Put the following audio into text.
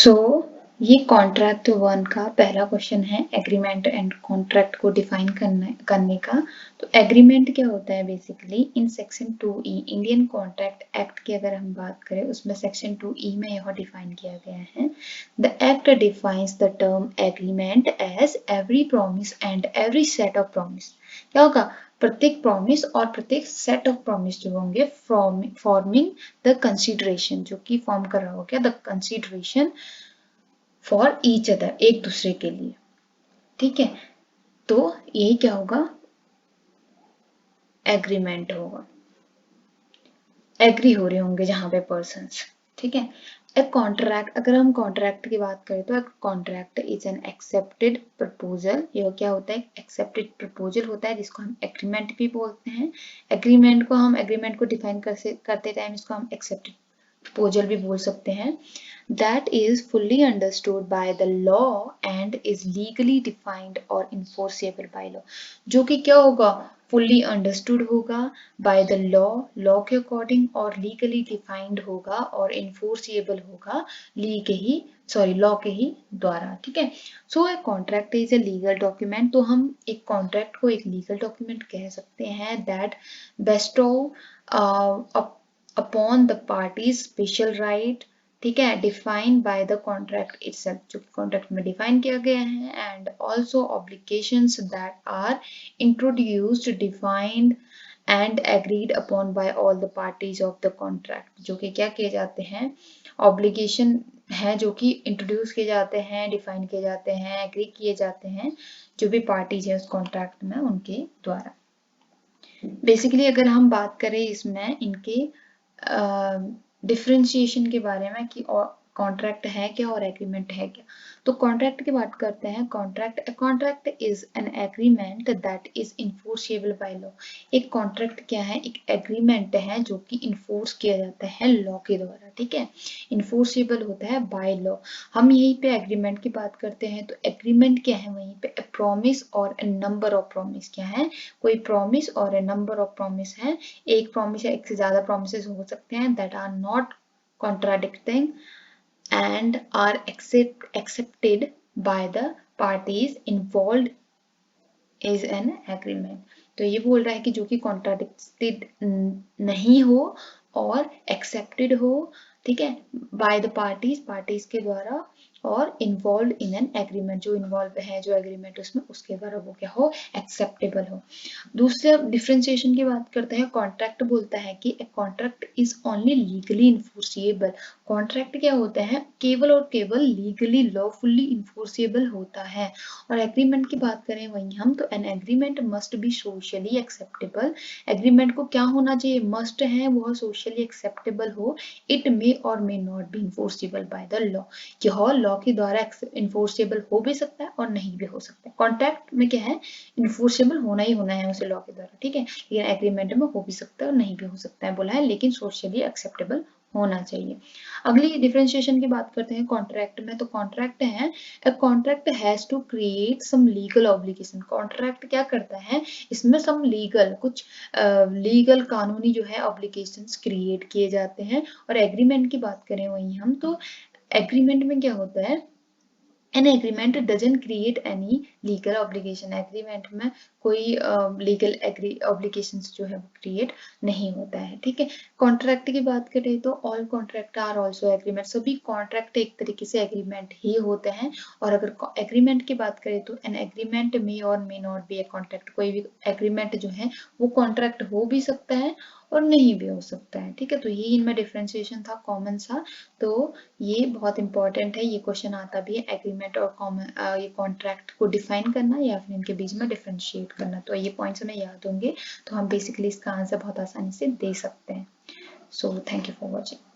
सो ये कॉन्ट्रैक्ट 1 का पहला क्वेश्चन है, एग्रीमेंट एंड कॉन्ट्रैक्ट को डिफाइन करने का। तो एग्रीमेंट क्या होता है basically, in section 2E Indian contract act की अगर हम बात करें, उसमें सेक्शन 2E में यह डिफाइन किया गया है। The act defines the term agreement as every promise and every set of promise. क्या होगा, प्रत्येक प्रॉमिस और प्रत्येक सेट ऑफ प्रॉमिस जो होंगे फॉर्मिंग द कंसीडरेशन, जो कि फॉर्म कर रहा होगा the consideration for each other, एक दूसरे के लिए। ठीक है, तो यही क्या होगा, एग्रीमेंट होगा, एग्री हो रहे होंगे जहां पे पर्सन्स। ठीक है, एक कॉन्ट्रैक्ट, अगर हम कॉन्ट्रैक्ट की बात करें तो एक contract is an accepted proposal. ये क्या होता है, एक्सेप्टेड प्रपोजल होता है, जिसको हम एग्रीमेंट भी बोलते हैं। एग्रीमेंट को डिफाइन करते टाइम इसको हम एक्सेप्टेड प्रपोजल भी बोल सकते हैं। That is fully understood by the law and is legally defined or enforceable by law। जो कि क्या होगा, fully understood होगा by the law के according, और legally defined होगा और enforceable होगा law के ही द्वारा। ठीक है, so a contract is a legal document। तो हम एक contract को एक legal document कह सकते हैं that bestow upon the parties special right। ठीक है, defined by the contract itself, जो कॉन्ट्रैक्ट में डिफाइन किया गया है, and also obligations that are introduced, defined and agreed upon by all the parties of the contract. जो कि क्या किए जाते हैं, ऑब्लिगेशन है जो कि इंट्रोड्यूस किए जाते हैं, डिफाइन किए जाते हैं, एग्री किए जाते हैं जो भी पार्टीज है उस कॉन्ट्रैक्ट में, उनके द्वारा। बेसिकली अगर हम बात करें इसमें इनके डिफरेंशिएशन के बारे में कि कॉन्ट्रैक्ट है क्या और एग्रीमेंट है क्या, तो कॉन्ट्रैक्ट की बात करते हैं। Contract is an agreement that is enforceable by law. एक कॉन्ट्रैक्ट क्या है, एक एग्रीमेंट है जो कि इन्फोर्स किया जाता है लॉ के द्वारा। ठीक है, इन्फोर्सेबल होता है बाय लॉ। हम यहीं पे एग्रीमेंट की बात करते हैं, तो एग्रीमेंट क्या है, वहीं पे प्रॉमिस और नंबर ऑफ प्रॉमिस क्या है, कोई प्रॉमिस और नंबर ऑफ प्रॉमिस है। एक प्रॉमिस या एक से ज्यादा प्रॉमिसेस हो सकते हैं that are not contradicting and are accepted by the parties involved is an agreement। तो ये बोल रहा है कि जो कि contradicted नहीं हो और accepted हो, ठीक है, by the parties के द्वारा, और इन्वॉल्व इन एन एग्रीमेंट, जो इन्वॉल्व है जो एग्रीमेंट उसमें, उसके द्वारा वो क्या हो, एक्सेप्टेबल हो। दूसरे डिफरेंशिएशन की बात करते हैं। कॉन्ट्रैक्ट बोलता है कि a contract is only legally enforceable. Contract क्या होता है, केवल और केवल लीगली लॉफुली इन्फोर्सिएबल होता है। और एग्रीमेंट की बात करें वहीं हम, तो an agreement must be socially acceptable. Agreement को क्या होना चाहिए, मस्ट है वह सोशली एक्सेप्टेबल हो। इट मे और may not be enforceable by the law. यह लॉ के द्वारा इन्फोर्सेबल हो भी सकता है और नहीं भी हो सकता है। कॉन्ट्रैक्ट में क्या है, इन्फोर्सेबल होना ही होना है उसे लॉ के द्वारा। ठीक है, लेकिन एग्रीमेंट में हो भी सकता है और नहीं भी हो सकता है बोला है, लेकिन सोशली एक्सेप्टेबल होना चाहिए। अगली डिफरेंशिएशन की बात करते हैं कॉन्ट्रैक्ट में। तो कॉन्ट्रैक्ट है, a contract has to create some legal obligation. Contract क्या करता है, इसमें सम लीगल, कुछ लीगल कानूनी जो है ऑब्लिगेशंस क्रिएट किए जाते हैं। और एग्रीमेंट की बात करें वहीं हम, तो एग्रीमेंट में क्या होता है, an agreement doesn't create any legal obligation. Agreement में कोई लीगल ऑब्लिगेशंस जो है वो क्रिएट नहीं होता है। ठीक है, कॉन्ट्रैक्ट की बात करें तो all contract are also agreement. सभी कॉन्ट्रैक्ट एक तरीके से एग्रीमेंट ही होते हैं। और अगर एग्रीमेंट की बात करें तो एन एग्रीमेंट मे और may not be a contract. कोई भी एग्रीमेंट जो है वो कॉन्ट्रैक्ट हो भी सकता है और नहीं भी हो सकता है। ठीक है, तो ये इनमें डिफरेंशिएशन था कॉमन सा। तो ये बहुत इंपॉर्टेंट है, ये क्वेश्चन आता भी है, एग्रीमेंट और ये कॉन्ट्रैक्ट को डिफाइन करना या फिर इनके बीच में डिफरेंशिएट करना। तो ये पॉइंट्स हमें याद होंगे, तो हम बेसिकली इसका आंसर बहुत आसानी से दे सकते हैं। So thank you for watching.